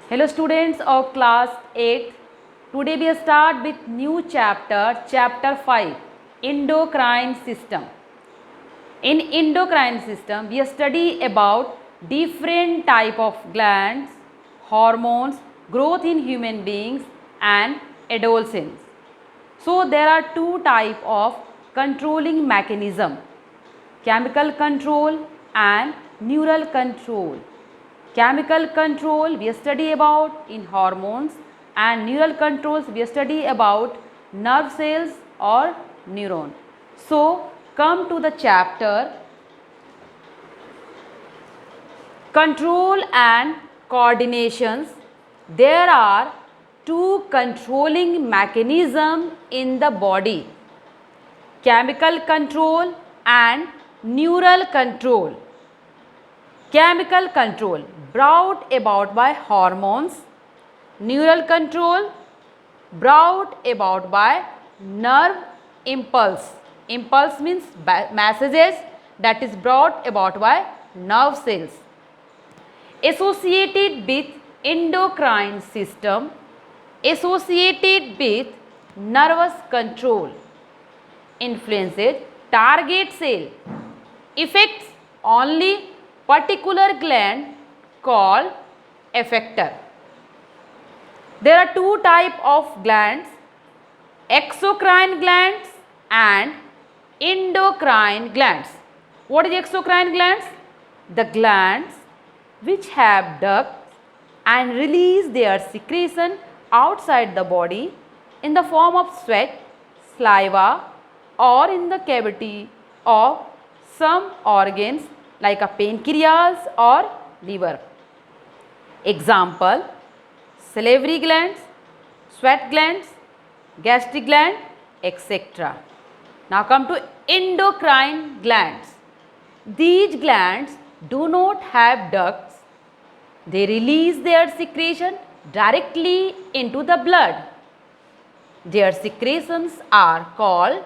Hello students of class 8. Today we start with new chapter 5, endocrine system. In endocrine system we study about different type of glands, hormones, growth in human beings and adolescents. So there are two type of controlling mechanism, chemical control and neural control. Chemical control we study about in hormones and neural controls we study about nerve cells or neuron. So come to the chapter control and coordinations. There are two controlling mechanisms in the body, chemical control and neural control. Chemical control brought about by hormones, neural control brought about by nerve impulse. Impulse means messages that is brought about by nerve cells. Associated with endocrine system, associated with nervous control, influences target cell, affects only particular gland called effector. There are two types of glands, exocrine glands and endocrine glands. What is exocrine glands? The glands which have ducts and release their secretion outside the body in the form of sweat, saliva or in the cavity of some organs like a pancreas or liver. Example, salivary glands, sweat glands, gastric gland, etc. Now come to endocrine glands. These glands do not have ducts. They release their secretion directly into the blood. Their secretions are called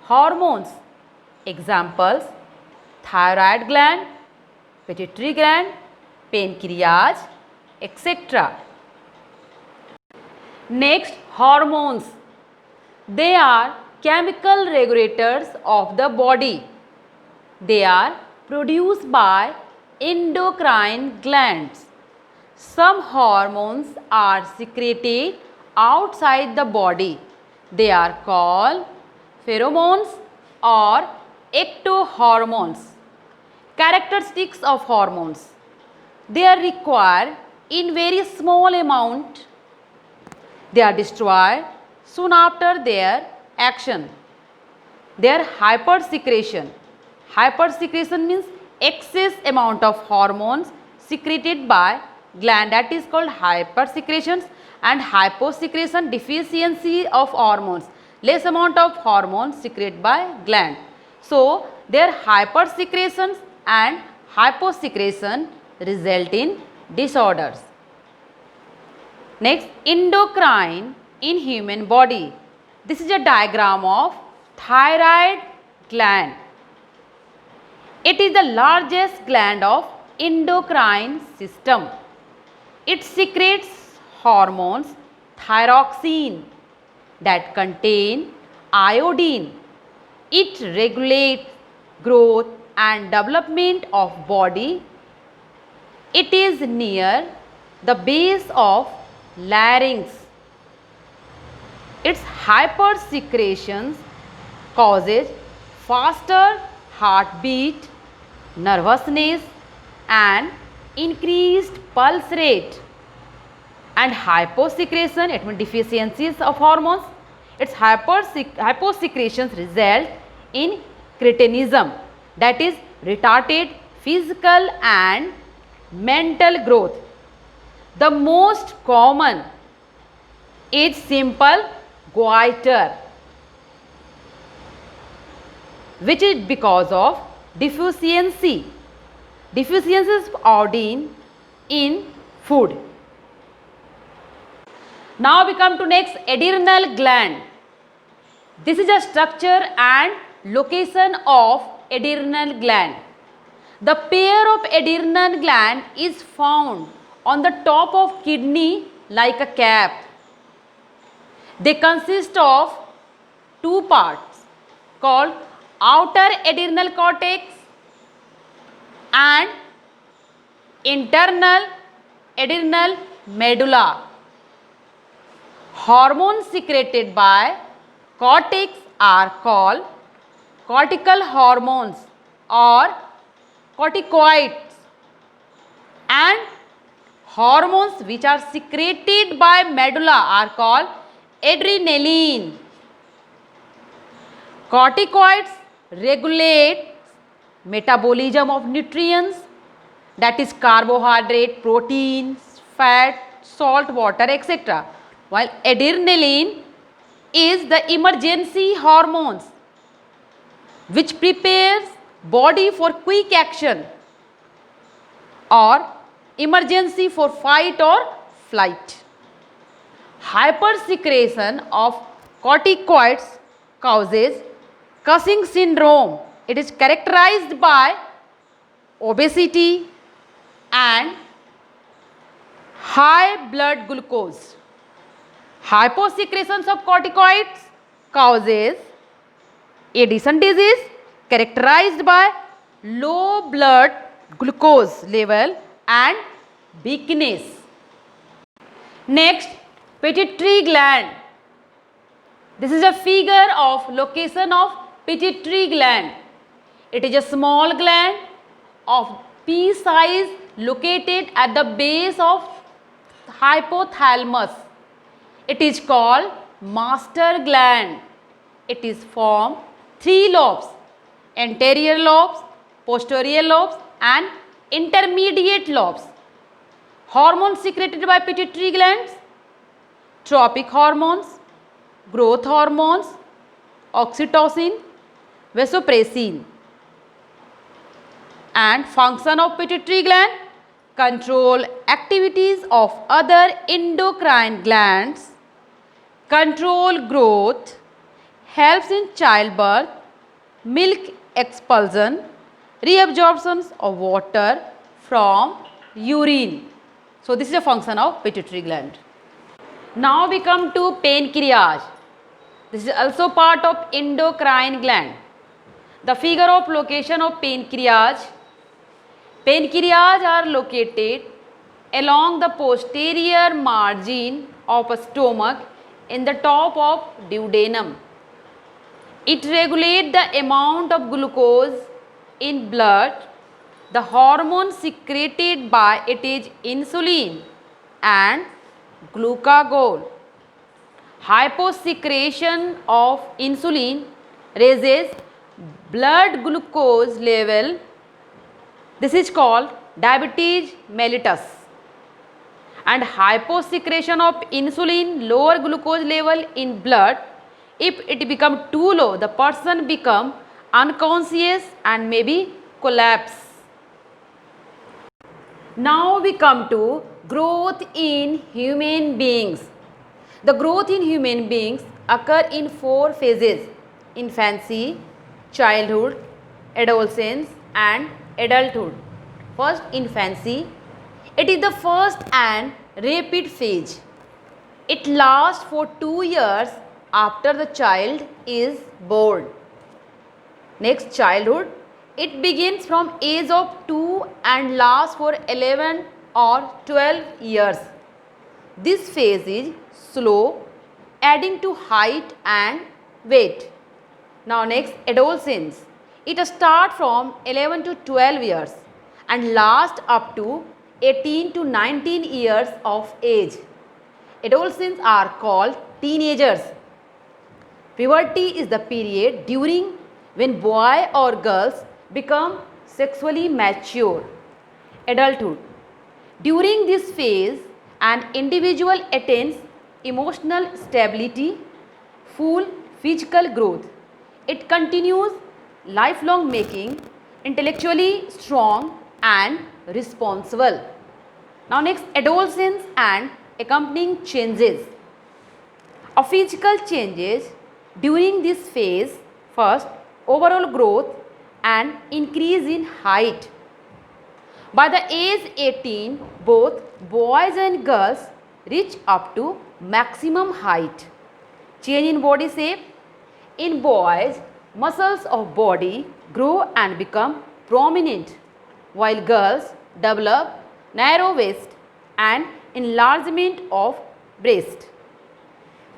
hormones. Examples, thyroid gland, pituitary gland, pancreas, etc. Next, hormones. They are chemical regulators of the body. They are produced by endocrine glands. Some hormones are secreted outside the body. They are called pheromones or ectohormones. Characteristics of hormones. They are required in very small amount. They are destroyed soon after their action. Their hypersecretion. Hypersecretion means excess amount of hormones secreted by gland, that is called hypersecretions, and hyposecretion, deficiency of hormones, less amount of hormones secreted by gland. So their hypersecretions and hyposecretion result in disorders. Next, endocrine in human body. This is a diagram of thyroid gland. It is the largest gland of endocrine system. It secretes hormones thyroxine that contain iodine. It regulates growth and development of body. It is near the base of larynx. Its hypersecretions causes faster heartbeat, nervousness and increased pulse rate. And hyposecretion, it means deficiencies of hormones. Its hyposecretions result in cretinism, that is retarded physical and mental growth. The most common is simple goiter, which is because of deficiencies of iodine in food. Now we come to next, adrenal gland. This is a structure and location of adrenal gland. The pair of adrenal gland is found on the top of kidney like a cap. They consist of two parts called outer adrenal cortex and internal adrenal medulla. Hormones secreted by cortex are called cortical hormones or corticoids, and hormones which are secreted by medulla are called adrenaline. Corticoids regulate metabolism of nutrients, that is carbohydrate, proteins, fat, salt, water, etc. While adrenaline is the emergency hormones which prepares body for quick action or emergency for fight or flight. Hypersecretion of corticoids causes Cushing syndrome. It is characterized by obesity and high blood glucose. Hyposecretions of corticoids causes Addison disease characterized by low blood glucose level and weakness. Next, pituitary gland. This is a figure of location of pituitary gland. It is a small gland of pea size located at the base of hypothalamus. It is called master gland. It is from three lobes: anterior lobes, posterior lobes and intermediate lobes. Hormones secreted by pituitary glands: tropic hormones, growth hormones, oxytocin, vasopressin. And function of pituitary gland: control activities of other endocrine glands, control growth, helps in childbirth, milk expulsion, reabsorption of water from urine. So this is a function of pituitary gland. Now we come to pancreas. This is also part of endocrine gland. The figure of location of pancreas. Pancreas are located along the posterior margin of a stomach in the top of duodenum. It regulates the amount of glucose in blood. The hormone secreted by it is insulin and glucagon. Hyposecretion of insulin raises blood glucose level. This is called diabetes mellitus. And hyposecretion of insulin lower glucose level in blood. If it become too low, the person become unconscious and maybe collapse. Now we come to growth in human beings. The growth in human beings occur in 4 phases: infancy, childhood, adolescence and adulthood. First, infancy. It is the first and rapid phase. It lasts for 2 years after the child is born. Next, childhood. It begins from age of 2 and lasts for 11 or 12 years. This phase is slow, adding to height and weight. Now next, adolescence. It starts from 11 to 12 years and lasts up to 18 to 19 years of age. Adolescents are called teenagers. Puberty is the period during when boy or girls become sexually mature. Adulthood. During this phase, an individual attains emotional stability, full physical growth. It continues lifelong, making intellectually strong and responsible. Now next, adolescence and accompanying changes. Of physical changes during this phase: first, overall growth and increase in height. By the age 18, both boys and girls reach up to maximum height. Change in body shape. In boys, muscles of body grow and become prominent, while girls develop narrow waist and enlargement of breast.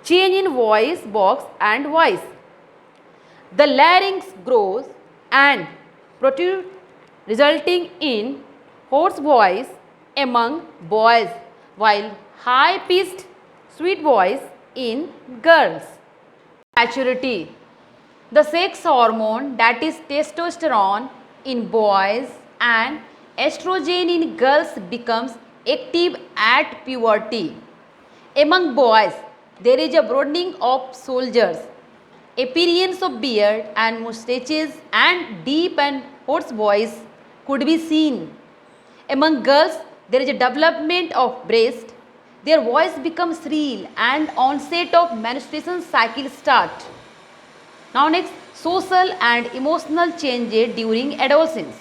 Change in voice box and voice. The larynx grows and protrudes, resulting in hoarse voice among boys, while high-pitched sweet voice in girls. Maturity. The sex hormone, that is testosterone in boys and estrogen in girls, becomes active at puberty. Among boys, there is a broadening of shoulders, appearance of beard and mustaches, and deep and hoarse voice could be seen. Among girls, there is a development of breast. Their voice becomes shrill and onset of menstruation cycle start. Now next, social and emotional changes during adolescence.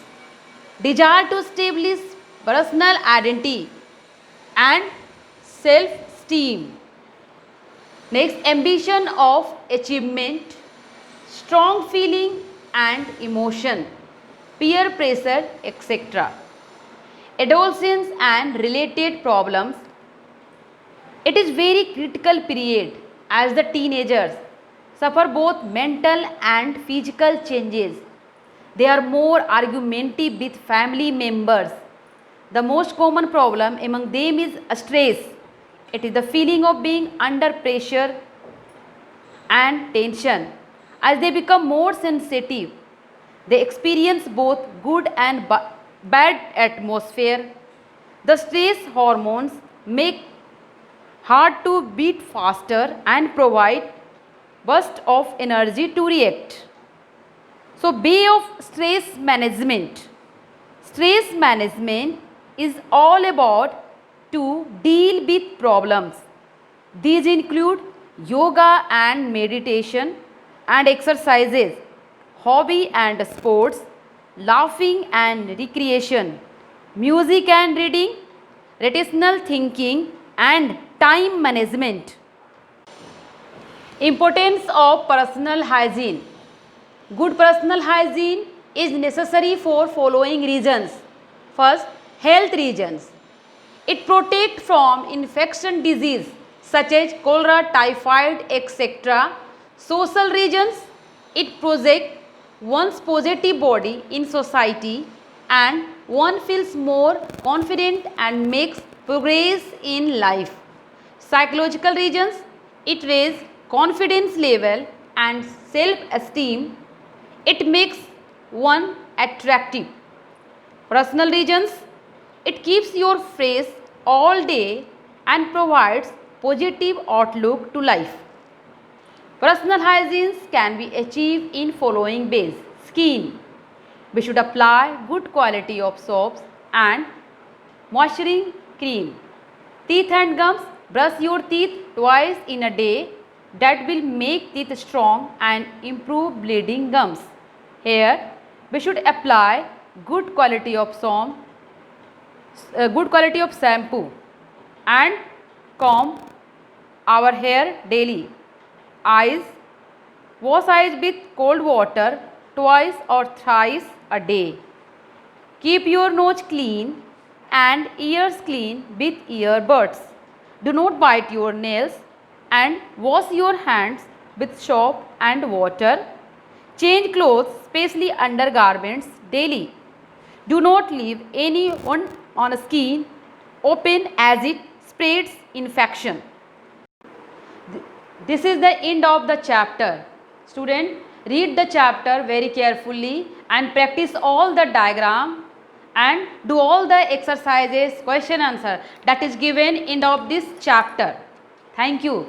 Desire to establish personal identity and self-esteem. Next, ambition of achievement, strong feeling and emotion, peer pressure, etc. Adolescence and related problems. It is very critical period as the teenagers suffer both mental and physical changes. They are more argumentative with family members. The most common problem among them is stress. It is the feeling of being under pressure and tension. As they become more sensitive, they experience both good and bad atmosphere. The stress hormones make heart to beat faster and provide burst of energy to react. So, way of stress management. Stress management is all about to deal with problems. These include yoga and meditation and exercises, hobby and sports, laughing and recreation, music and reading, rational thinking and time management. Importance of personal hygiene. Good personal hygiene is necessary for following reasons. First, health reasons. It protects from infection disease such as cholera, typhoid, etc. Social reasons. It projects one's positive body in society and one feels more confident and makes progress in life. Psychological reasons. It raises confidence level and self-esteem. It makes one attractive. Personal reasons. It keeps you fresh all day and provides positive outlook to life. Personal hygiene can be achieved in following ways. Skin. We should apply good quality of soaps and moisturizing cream. Teeth and gums. Brush your teeth twice in a day. That will make teeth strong and improve bleeding gums. Hair. We should apply good quality of shampoo and comb our hair daily. Eyes. Wash eyes with cold water twice or thrice a day. Keep your nose clean and ears clean with earbuds. Do not bite your nails and wash your hands with soap and water. Change clothes, especially undergarments, daily. Do not leave anyone on skin open as it spreads infection. This is the end of the chapter. Student, read the chapter very carefully and practice all the diagram and do all the exercises, question answer that is given end of this chapter. Thank you.